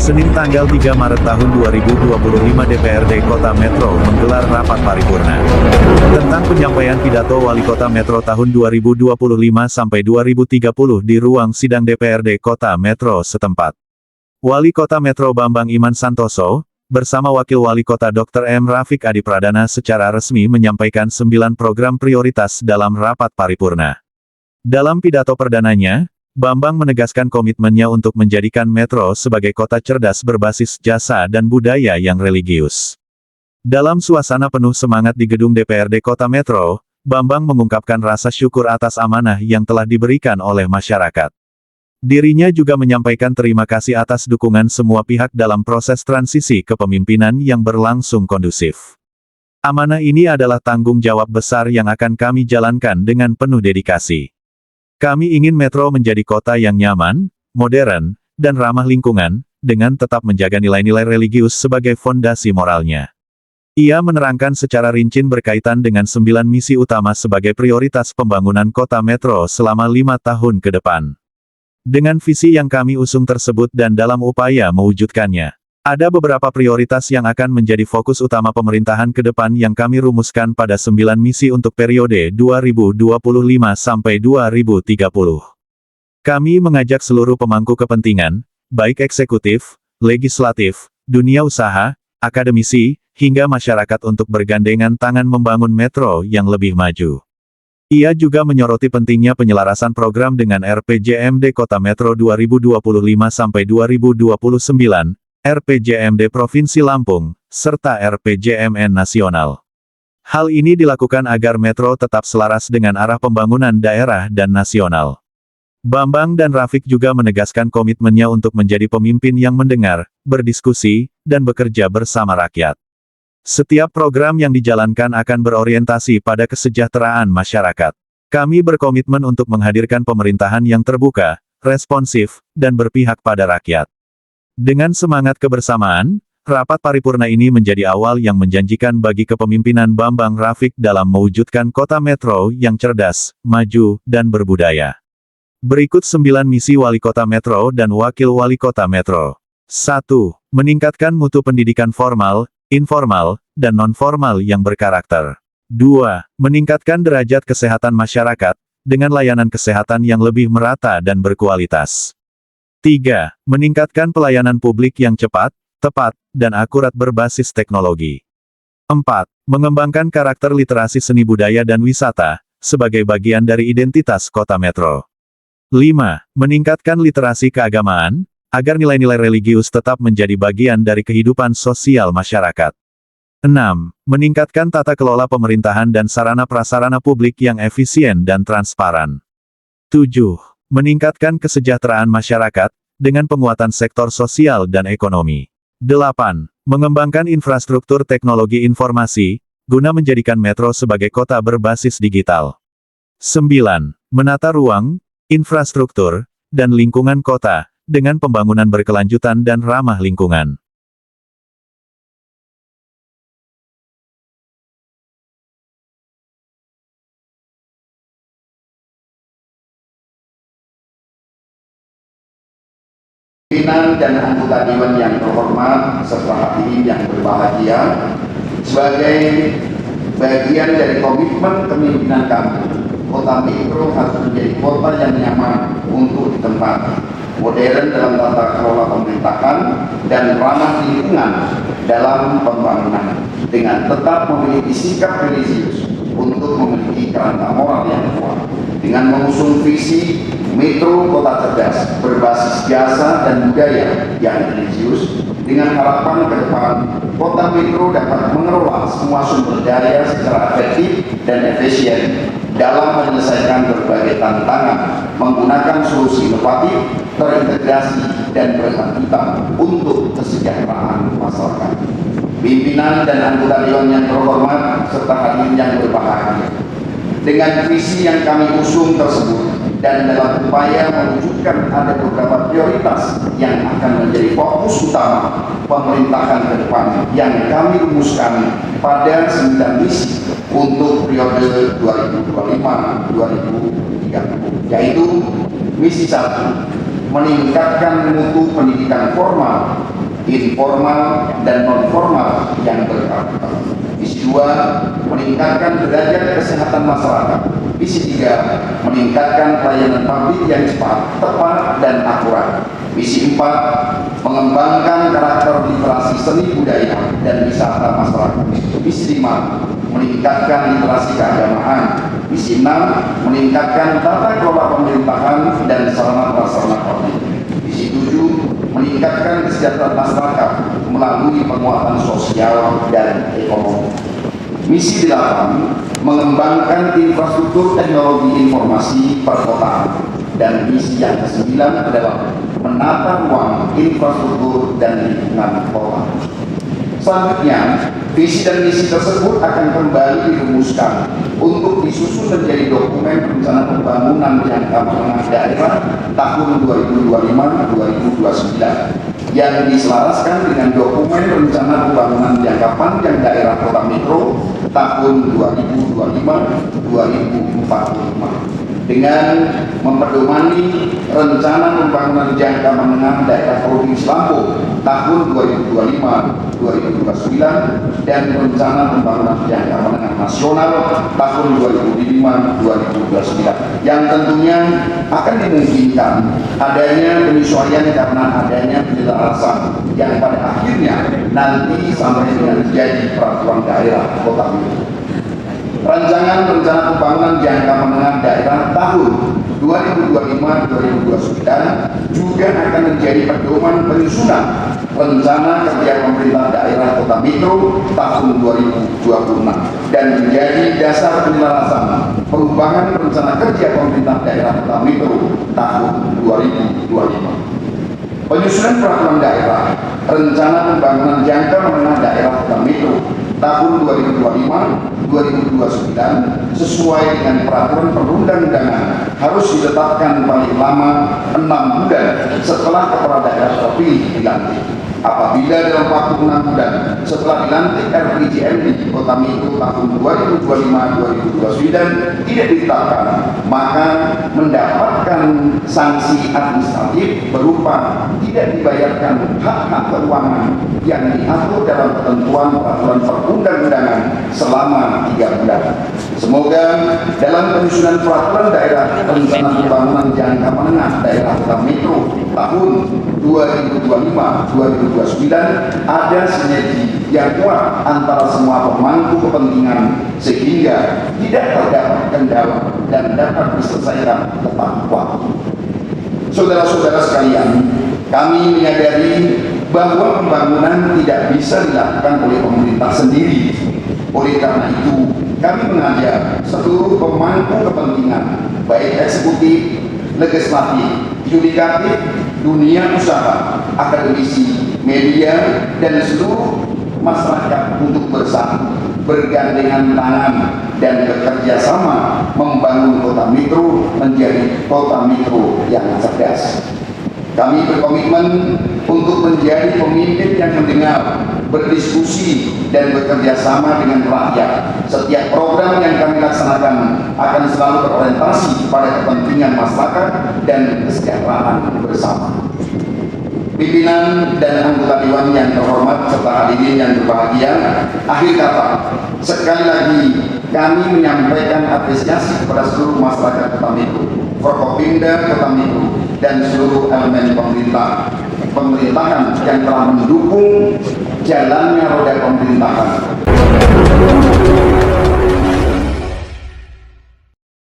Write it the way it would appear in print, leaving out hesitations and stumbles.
Senin tanggal 3 Maret tahun 2025 DPRD Kota Metro menggelar rapat paripurna tentang penyampaian pidato Wali Kota Metro tahun 2025 sampai 2030 di ruang sidang DPRD Kota Metro setempat. Wali Kota Metro Bambang Iman Santoso, bersama Wakil Wali Kota Dr. M. Rafiq Adi Pradana secara resmi menyampaikan 9 program prioritas dalam rapat paripurna. Dalam pidato perdananya, Bambang menegaskan komitmennya untuk menjadikan Metro sebagai kota cerdas berbasis jasa dan budaya yang religius. Dalam suasana penuh semangat di gedung DPRD Kota Metro, Bambang mengungkapkan rasa syukur atas amanah yang telah diberikan oleh masyarakat. Dirinya juga menyampaikan terima kasih atas dukungan semua pihak dalam proses transisi kepemimpinan yang berlangsung kondusif. Amanah ini adalah tanggung jawab besar yang akan kami jalankan dengan penuh dedikasi. Kami ingin Metro menjadi kota yang nyaman, modern, dan ramah lingkungan, dengan tetap menjaga nilai-nilai religius sebagai fondasi moralnya. Ia menerangkan secara rinci berkaitan dengan 9 misi utama sebagai prioritas pembangunan kota Metro selama 5 tahun ke depan. Dengan visi yang kami usung tersebut dan dalam upaya mewujudkannya, ada beberapa prioritas yang akan menjadi fokus utama pemerintahan ke depan yang kami rumuskan pada 9 misi untuk periode 2025 sampai 2030. Kami mengajak seluruh pemangku kepentingan, baik eksekutif, legislatif, dunia usaha, akademisi, hingga masyarakat untuk bergandengan tangan membangun Metro yang lebih maju. Ia juga menyoroti pentingnya penyelarasan program dengan RPJMD Kota Metro 2025 sampai 2029, RPJMD Provinsi Lampung, serta RPJMN Nasional. Hal ini dilakukan agar Metro tetap selaras dengan arah pembangunan daerah dan nasional. Bambang dan Rafiq juga menegaskan komitmennya untuk menjadi pemimpin yang mendengar, berdiskusi, dan bekerja bersama rakyat. Setiap program yang dijalankan akan berorientasi pada kesejahteraan masyarakat. Kami berkomitmen untuk menghadirkan pemerintahan yang terbuka, responsif, dan berpihak pada rakyat. Dengan semangat kebersamaan, rapat paripurna ini menjadi awal yang menjanjikan bagi kepemimpinan Bambang Rafiq dalam mewujudkan kota Metro yang cerdas, maju, dan berbudaya. Berikut 9 misi Wali Kota Metro dan Wakil Wali Kota Metro. 1. Meningkatkan mutu pendidikan formal, informal, dan non-formal yang berkarakter. 2. Meningkatkan derajat kesehatan masyarakat, dengan layanan kesehatan yang lebih merata dan berkualitas. 3. Meningkatkan pelayanan publik yang cepat, tepat, dan akurat berbasis teknologi. 4. Mengembangkan karakter literasi seni budaya dan wisata, sebagai bagian dari identitas kota Metro. 5. Meningkatkan literasi keagamaan, agar nilai-nilai religius tetap menjadi bagian dari kehidupan sosial masyarakat. 6. Meningkatkan tata kelola pemerintahan dan sarana prasarana publik yang efisien dan transparan. 7. Meningkatkan kesejahteraan masyarakat, dengan penguatan sektor sosial dan ekonomi. 8. Mengembangkan infrastruktur teknologi informasi, guna menjadikan Metro sebagai kota berbasis digital. 9. Menata ruang, infrastruktur, dan lingkungan kota, dengan pembangunan berkelanjutan dan ramah lingkungan. Pimpinan dan anggota Dewan yang terhormat serta hadirin yang berbahagia, sebagai bagian dari komitmen kepemimpinan kami, Kota Metro harus menjadi kota yang nyaman untuk ditempati, modern dalam tata kelola pemerintahan, dan ramah lingkungan dalam pembangunan, dengan tetap memiliki sikap religius untuk memiliki kerangka moral yang kuat, dengan mengusung visi Metro Kota Cerdas berbasis jasa dan budaya yang religius, dengan harapan ke depan Kota Metro dapat mengelola semua sumber daya secara efektif dan efisien dalam menyelesaikan berbagai tantangan menggunakan solusi inovatif, terintegrasi, dan berkelanjutan untuk kesejahteraan masyarakat. Pimpinan dan anggota Dewan yang terhormat serta hadirin yang berbahagia, dengan visi yang kami usung tersebut dan dalam upaya mewujudkan ada beberapa prioritas yang akan menjadi fokus utama pemerintahan ke depan yang kami rumuskan pada 9 misi untuk periode 2025-2030, yaitu misi 1, meningkatkan mutu pendidikan formal, informal, dan non-formal yang berkualitas. Misi 2, meningkatkan derajat kesehatan masyarakat. Misi 3, meningkatkan pelayanan publik yang cepat, tepat, dan akurat. Misi 4, mengembangkan karakter literasi seni budaya dan wisata masyarakat. Misi 5, meningkatkan literasi keagamaan. Misi 6, meningkatkan tata kelola pemerintahan dan sarana prasarana publik. Misi 7, meningkatkan kesejahteraan masyarakat melalui penguatan sosial dan ekonomi. Misi 8, mengembangkan infrastruktur teknologi informasi perkotaan. Dan misi yang ke-9 adalah menata ruang infrastruktur dan lingkungan kota. Selanjutnya, visi dan misi tersebut akan kembali dirumuskan untuk disusun menjadi dokumen rencana pembangunan jangka menengah daerah tahun 2025-2029 yang diselaraskan dengan dokumen rencana pembangunan jangka panjang daerah kota metro tahun 2025-2045 dengan memperdomani rencana pembangunan jangka menengah daerah Provinsi Lampung tahun 2025-2029 dan rencana pembangunan jangka menengah nasional tahun 2005-2029 yang tentunya akan dimungkinkan adanya penyesuaian karena adanya penyelarasan yang pada akhirnya nanti sampai dengan menjadi peraturan daerah kota metro. Rancangan rencana pembangunan jangka menengah daerah tahun 2025-2029 juga akan menjadi pedoman penyusunan rencana kerja pemerintah daerah kota metro tahun 2026 dan menjadi dasar penyelarasan perubahan rencana kerja pemerintah daerah kota metro tahun 2025. Penyusunan peraturan daerah rencana pembangunan jangka menengah daerah kota metro tahun 2025-2029 sesuai dengan peraturan perundang-undangan harus ditetapkan paling lama 6 bulan setelah kepala daerah terpilih dilantik. Apabila dalam waktu 6 bulan setelah dilantik RPJMD Kota Metro tahun 2025-2029 tidak ditetapkan, maka mendapatkan sanksi administratif berupa tidak dibayarkan hak-hak keuangan yang diatur dalam ketentuan peraturan perundang-undangan selama 3 bulan. Semoga dalam penyusunan peraturan daerah rencana pembangunan jangka menengah daerah Kota Metro tahun 2025-2029 ada sinergi yang kuat antara semua pemangku kepentingan sehingga tidak terdapat kendala dan dapat diselesaikan tepat waktu. Saudara-saudara sekalian, kami menyadari bahwa pembangunan tidak bisa dilakukan oleh pemerintah sendiri. Oleh karena itu, kami mengajak seluruh pemangku kepentingan, baik eksekutif, legislatif, yudikatif, dunia usaha, akademisi, media, dan seluruh masyarakat untuk bersatu, bergandengan tangan, dan bekerja sama membangun kota metro menjadi kota metro yang cerdas. Kami berkomitmen untuk menjadi pemimpin yang mendengar, berdiskusi, dan bekerja sama dengan rakyat. Setiap program yang kami laksanakan akan selalu berorientasi pada kepentingan masyarakat dan kesejahteraan bersama. Pimpinan dan anggota Dewan yang terhormat serta hadirin yang berbahagia, akhir kata, sekali lagi kami menyampaikan apresiasi kepada seluruh masyarakat Kota Metro, Forkopimda Kota Metro, dan seluruh elemen pemerintahan yang telah mendukung jalannya roda pemerintahan.